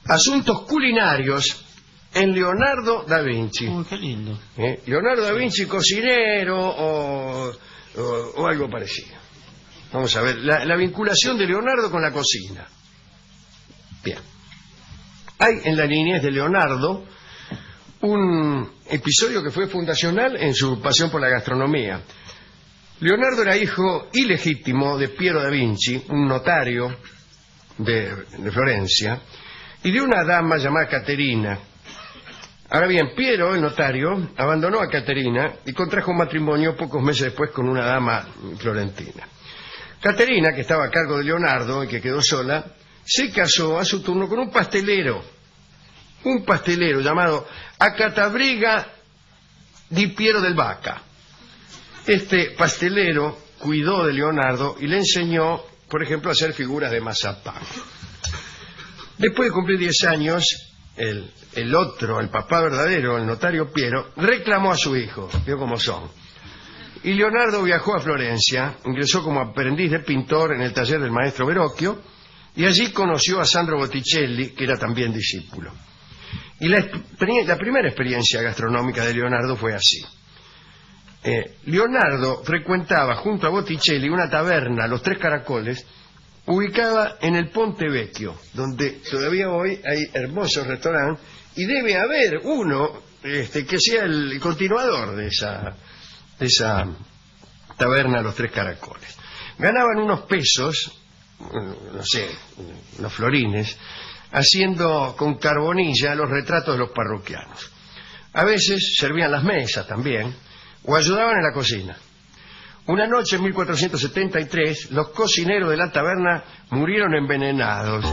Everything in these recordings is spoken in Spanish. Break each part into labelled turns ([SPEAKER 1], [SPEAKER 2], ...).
[SPEAKER 1] Asuntos culinarios en Leonardo da Vinci.
[SPEAKER 2] Uy, qué lindo.
[SPEAKER 1] Leonardo da Vinci, cocinero o algo parecido. Vamos a ver, la vinculación de Leonardo con la cocina. Bien. Hay en la niñez de Leonardo un episodio que fue fundacional en su pasión por la gastronomía. Leonardo era hijo ilegítimo de Piero da Vinci, un notario de Florencia, y de una dama llamada Caterina. Ahora bien, Piero, el notario, abandonó a Caterina y contrajo un matrimonio pocos meses después con una dama florentina. Caterina, que estaba a cargo de Leonardo y que quedó sola, se casó a su turno con un pastelero llamado Acatabriga di Piero del Vaca. Este pastelero cuidó de Leonardo y le enseñó, por ejemplo, a hacer figuras de mazapán. Después de cumplir 10 años, el papá verdadero, el notario Piero, reclamó a su hijo, vio cómo son. Y Leonardo viajó a Florencia, ingresó como aprendiz de pintor en el taller del maestro Verrocchio, y allí conoció a Sandro Botticelli, que era también discípulo. Y la primera experiencia gastronómica de Leonardo fue así. Leonardo frecuentaba junto a Botticelli una taberna, Los Tres Caracoles, ubicada en el Ponte Vecchio, donde todavía hoy hay hermosos restaurantes, y debe haber uno que sea el continuador de esa taberna, Los Tres Caracoles. Ganaban unos pesos, no sé, unos florines, haciendo con carbonilla los retratos de los parroquianos. A veces servían las mesas también, o ayudaban en la cocina. Una noche en 1473, los cocineros de la taberna murieron envenenados.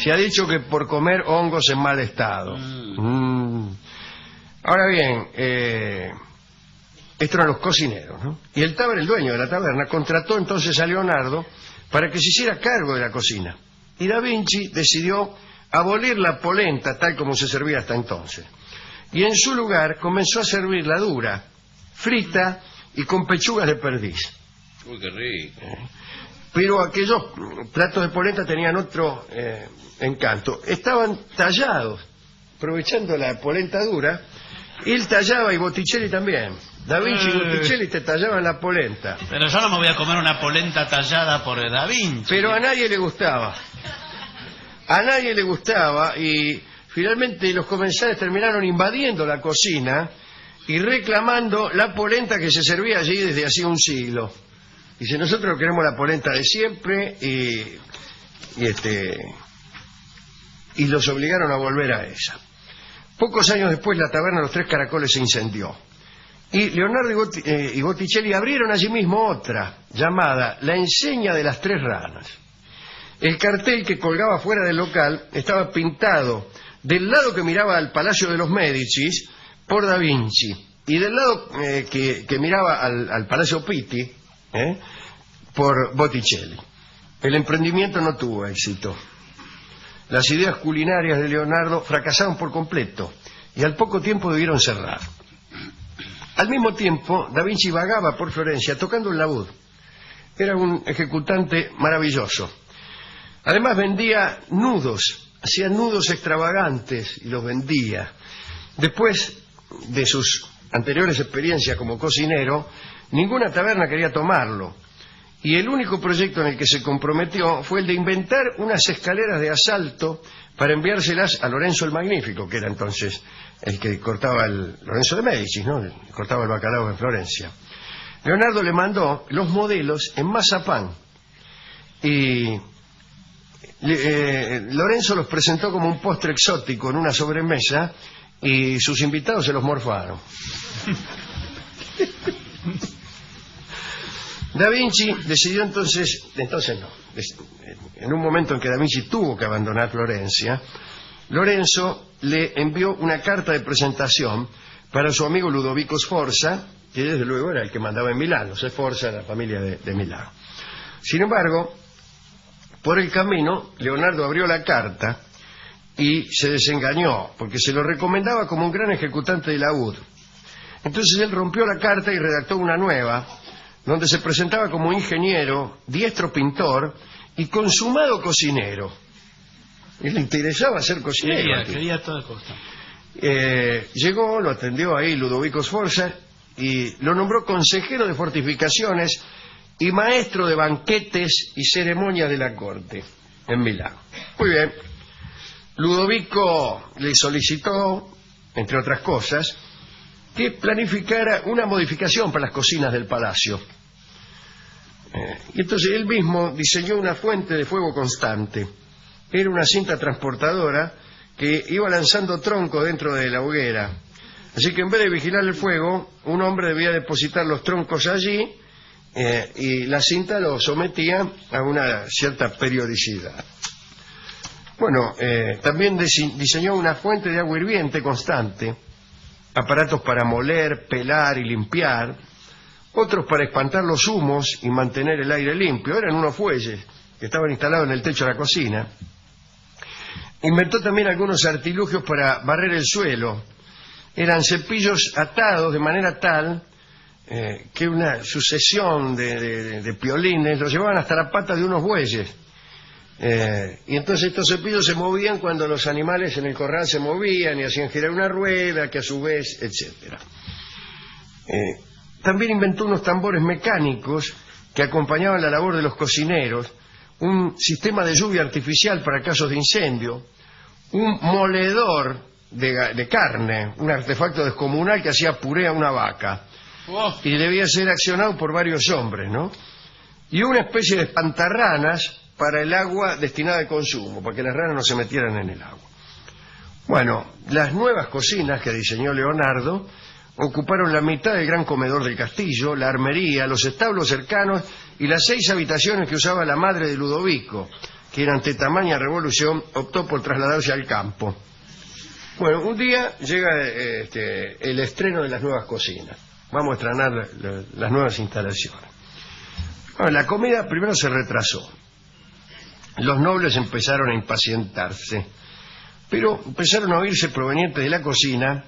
[SPEAKER 1] Se ha dicho que por comer hongos en mal estado. Ahora bien, estos eran los cocineros, ¿no? Y el dueño de la taberna, contrató entonces a Leonardo para que se hiciera cargo de la cocina. Y Da Vinci decidió abolir la polenta tal como se servía hasta entonces. Y en su lugar comenzó a servirla dura, frita y con pechugas de perdiz.
[SPEAKER 2] Uy, qué rico.
[SPEAKER 1] Pero aquellos platos de polenta tenían otro encanto. Estaban tallados, aprovechando la polenta dura. Él tallaba y Botticelli también. Da Vinci y Botticelli te tallaban la polenta.
[SPEAKER 2] Pero yo no me voy a comer una polenta tallada por Da Vinci.
[SPEAKER 1] Pero a nadie le gustaba. A nadie le gustaba y finalmente los comensales terminaron invadiendo la cocina y reclamando la polenta que se servía allí desde hacía un siglo. Dice, nosotros queremos la polenta de siempre y los obligaron a volver a esa. Pocos años después la taberna Los Tres Caracoles se incendió. Y Leonardo y Botticelli abrieron allí mismo otra, llamada La Enseña de las Tres Ranas. El cartel que colgaba fuera del local estaba pintado del lado que miraba al Palacio de los Médicis por Da Vinci y del lado que miraba al Palacio Pitti por Botticelli. El emprendimiento no tuvo éxito. Las ideas culinarias de Leonardo fracasaron por completo y al poco tiempo debieron cerrar. Al mismo tiempo, Da Vinci vagaba por Florencia tocando el laúd. Era un ejecutante maravilloso. Además vendía nudos, hacía nudos extravagantes y los vendía. Después de sus anteriores experiencias como cocinero, ninguna taberna quería tomarlo. Y el único proyecto en el que se comprometió fue el de inventar unas escaleras de asalto para enviárselas a Lorenzo el Magnífico, que era entonces el que cortaba Lorenzo de Médicis, ¿no? El que cortaba el bacalao en Florencia. Leonardo le mandó los modelos en mazapán y Lorenzo los presentó como un postre exótico en una sobremesa y sus invitados se los morfaron. Da Vinci decidió entonces no, en un momento en que Da Vinci tuvo que abandonar Florencia, Lorenzo le envió una carta de presentación para su amigo Ludovico Sforza, que desde luego era el que mandaba en Milán, los Sforza, la familia de Milán. Sin embargo, por el camino, Leonardo abrió la carta y se desengañó, porque se lo recomendaba como un gran ejecutante de laúd. Entonces él rompió la carta y redactó una nueva, donde se presentaba como ingeniero, diestro pintor y consumado cocinero. Y le interesaba ser cocinero.
[SPEAKER 2] Quería a toda costa.
[SPEAKER 1] Llegó, lo atendió ahí Ludovico Sforza y lo nombró consejero de fortificaciones y maestro de banquetes y ceremonias de la corte en Milán. Muy bien. Ludovico le solicitó, entre otras cosas, que planificara una modificación para las cocinas del palacio. Y entonces él mismo diseñó una fuente de fuego constante. Era una cinta transportadora que iba lanzando troncos dentro de la hoguera. Así que en vez de vigilar el fuego, un hombre debía depositar los troncos allí y la cinta lo sometía a una cierta periodicidad. Bueno, también diseñó una fuente de agua hirviente constante, aparatos para moler, pelar y limpiar, otros para espantar los humos y mantener el aire limpio. Eran unos fuelles que estaban instalados en el techo de la cocina. Inventó también algunos artilugios para barrer el suelo. Eran cepillos atados de manera tal que una sucesión de piolines los llevaban hasta la pata de unos bueyes. Y entonces estos cepillos se movían cuando los animales en el corral se movían y hacían girar una rueda, que a su vez, etcétera. También inventó unos tambores mecánicos que acompañaban la labor de los cocineros, un sistema de lluvia artificial para casos de incendio, un moledor de carne, un artefacto descomunal que hacía puré a una vaca y debía ser accionado por varios hombres, ¿no? Y una especie de espantarranas para el agua destinada al consumo, para que las ranas no se metieran en el agua. Bueno, las nuevas cocinas que diseñó Leonardo ocuparon la mitad del gran comedor del castillo, la armería, los establos cercanos y las 6 habitaciones que usaba la madre de Ludovico, que ante tamaña revolución optó por trasladarse al campo. Bueno, un día llega el estreno de las nuevas cocinas. Vamos a estrenar las nuevas instalaciones. Bueno, la comida primero se retrasó. Los nobles empezaron a impacientarse, pero empezaron a oírse provenientes de la cocina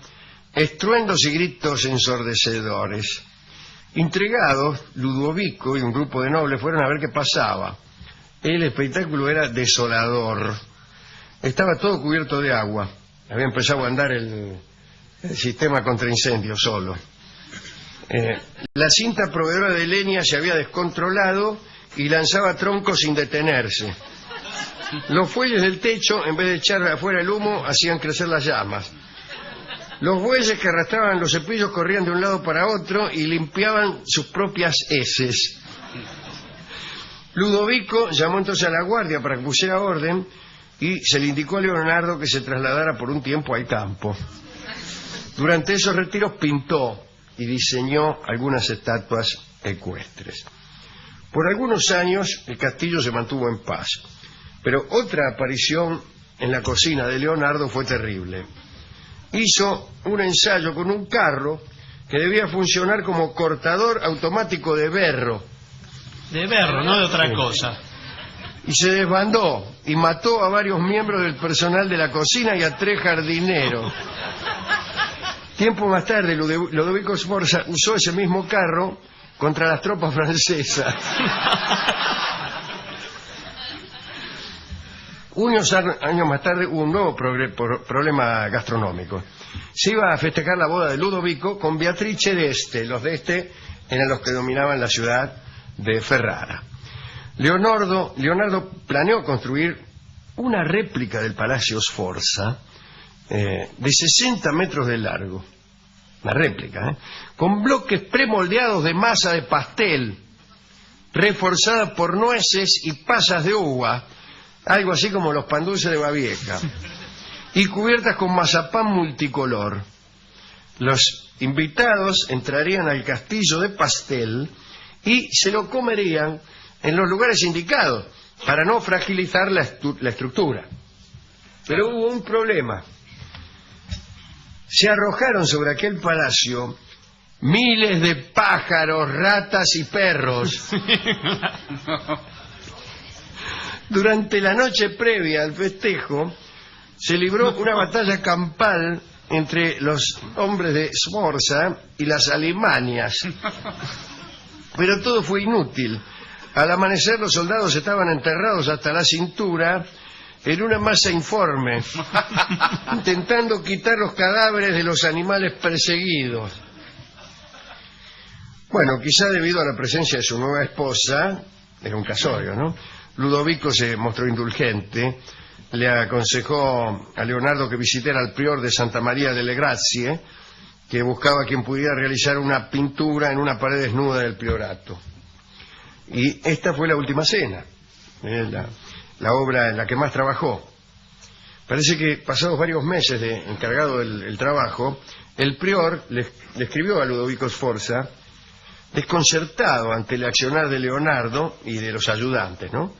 [SPEAKER 1] estruendos y gritos ensordecedores. Intrigados, Ludovico y un grupo de nobles fueron a ver qué pasaba. El espectáculo era desolador. Estaba todo cubierto de agua. Había empezado a andar el sistema contra incendios solo. La cinta proveedora de leña se había descontrolado y lanzaba troncos sin detenerse. Los fuelles del techo, en vez de echar afuera el humo, hacían crecer las llamas. Los bueyes que arrastraban los cepillos corrían de un lado para otro y limpiaban sus propias heces. Ludovico llamó entonces a la guardia para que pusiera orden y se le indicó a Leonardo que se trasladara por un tiempo al campo. Durante esos retiros pintó y diseñó algunas estatuas ecuestres. Por algunos años el castillo se mantuvo en paz, pero otra aparición en la cocina de Leonardo fue terrible. Hizo un ensayo con un carro que debía funcionar como cortador automático de berro.
[SPEAKER 2] De berro, no de otra cosa.
[SPEAKER 1] Y se desbandó y mató a varios miembros del personal de la cocina y a 3 jardineros. Tiempo más tarde, Ludovico Sforza usó ese mismo carro contra las tropas francesas. Unos años más tarde hubo un nuevo problema gastronómico. Se iba a festejar la boda de Ludovico con Beatrice d'Este. Los d'Este eran los que dominaban la ciudad de Ferrara. Leonardo planeó construir una réplica del Palacio Sforza de 60 metros de largo. Una réplica, con bloques premoldeados de masa de pastel, reforzada por nueces y pasas de uva, algo así como los pan dulces de Babieca, y cubiertas con mazapán multicolor. Los invitados entrarían al castillo de pastel y se lo comerían en los lugares indicados para no fragilizar la estructura. Pero hubo un problema. Se arrojaron sobre aquel palacio miles de pájaros, ratas y perros. Durante la noche previa al festejo se libró una batalla campal entre los hombres de Sforza y las alimañas. Pero todo fue inútil. Al amanecer los soldados estaban enterrados hasta la cintura en una masa informe, intentando quitar los cadáveres de los animales perseguidos. Bueno, quizá debido a la presencia de su nueva esposa, era un casorio, ¿no? Ludovico se mostró indulgente, le aconsejó a Leonardo que visitara al prior de Santa María delle Grazie, que buscaba quien pudiera realizar una pintura en una pared desnuda del priorato. Y esta fue la última cena, la obra en la que más trabajó. Parece que pasados varios meses de encargado del trabajo, el prior le escribió a Ludovico Sforza, desconcertado ante el accionar de Leonardo y de los ayudantes, ¿no?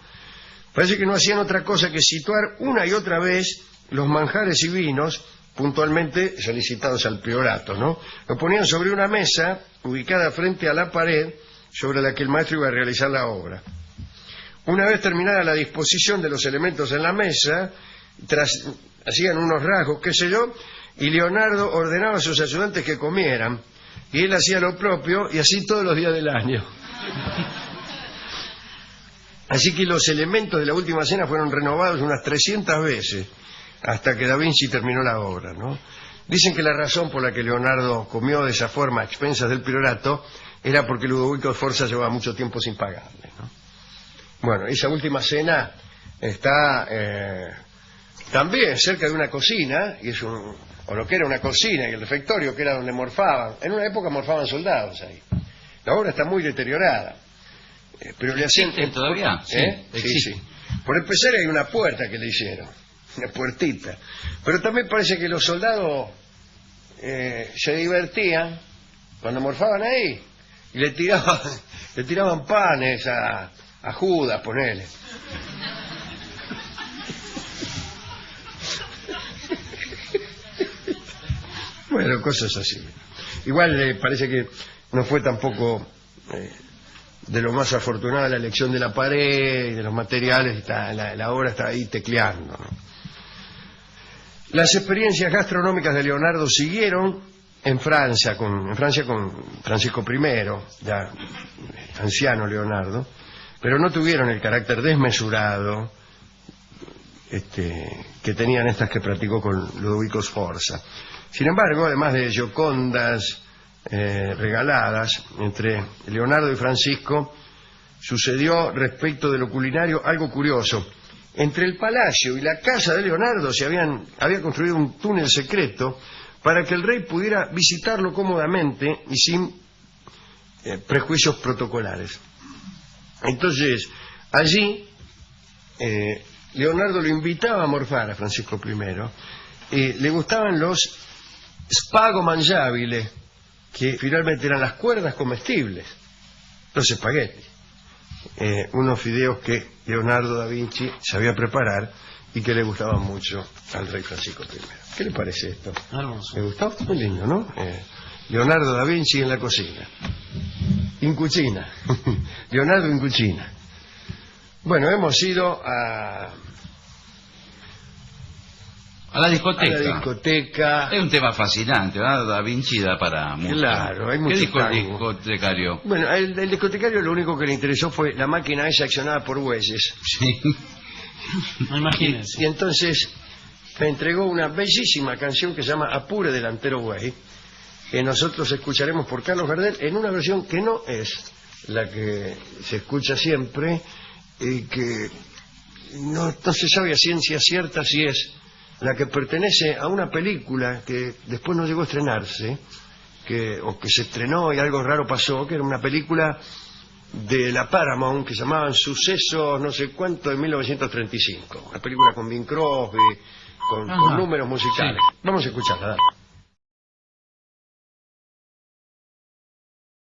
[SPEAKER 1] Parece que no hacían otra cosa que situar una y otra vez los manjares y vinos puntualmente solicitados al priorato, ¿no? Lo ponían sobre una mesa ubicada frente a la pared sobre la que el maestro iba a realizar la obra. Una vez terminada la disposición de los elementos en la mesa, hacían unos rasgos, qué sé yo, y Leonardo ordenaba a sus ayudantes que comieran, y él hacía lo propio, y así todos los días del año. Así que los elementos de la última cena fueron renovados unas 300 veces, hasta que Da Vinci terminó la obra, ¿no? Dicen que la razón por la que Leonardo comió de esa forma a expensas del priorato era porque Ludovico Sforza llevaba mucho tiempo sin pagarle, ¿no? Bueno, esa última cena está también cerca de una cocina, y es o lo que era una cocina, y el refectorio, que era donde morfaban. En una época morfaban soldados ahí. La obra está muy deteriorada. Pero le hacían...
[SPEAKER 2] ¿Todavía?
[SPEAKER 1] Sí. Por empezar hay una puerta que le hicieron, una puertita. Pero también parece que los soldados se divertían cuando morfaban ahí y le tiraban panes a Judas, ponele. Bueno, cosas así. Igual parece que no fue tampoco de lo más afortunada la elección de la pared y de los materiales. La obra está ahí tecleando, ¿no? Las experiencias gastronómicas de Leonardo siguieron en Francia con Francisco I, ya anciano Leonardo, pero no tuvieron el carácter desmesurado que tenían estas que practicó con Ludovico Sforza. Sin embargo, además de giocondas regaladas entre Leonardo y Francisco, sucedió respecto de lo culinario algo curioso. Entre el palacio y la casa de Leonardo había construido un túnel secreto para que el rey pudiera visitarlo cómodamente y sin prejuicios protocolares. Entonces, allí Leonardo lo invitaba a morfar a Francisco I. Le gustaban los spago mangiabile, que finalmente eran las cuerdas comestibles, los espaguetis, unos fideos que Leonardo da Vinci sabía preparar y que le gustaban mucho al rey Francisco I. ¿Qué le parece esto?
[SPEAKER 2] Hermoso.
[SPEAKER 1] ¿Le gustó? Muy lindo, ¿no? Leonardo da Vinci en la cocina. In cucina. Leonardo in cucina. Bueno, hemos ido a
[SPEAKER 2] la discoteca.
[SPEAKER 1] A la discoteca.
[SPEAKER 2] Es un tema fascinante, ¿verdad? Da Vinci da para mucho.
[SPEAKER 1] Claro, hay mucho.
[SPEAKER 2] ¿Qué dijo el discotecario?
[SPEAKER 1] Bueno, el discotecario lo único que le interesó fue la máquina esa accionada por bueyes.
[SPEAKER 2] Sí.
[SPEAKER 3] No imagínense.
[SPEAKER 1] Y entonces me entregó una bellísima canción que se llama Apure Delantero Buey, que nosotros escucharemos por Carlos Gardel en una versión que no es la que se escucha siempre, y que no se sabe a ciencia cierta si es la que pertenece a una película que después no llegó a estrenarse, o que se estrenó y algo raro pasó, que era una película de la Paramount que se llamaban Sucesos no sé cuánto de 1935, una película con Bing Crosby, con números musicales. Sí. Vamos a escucharla, dale.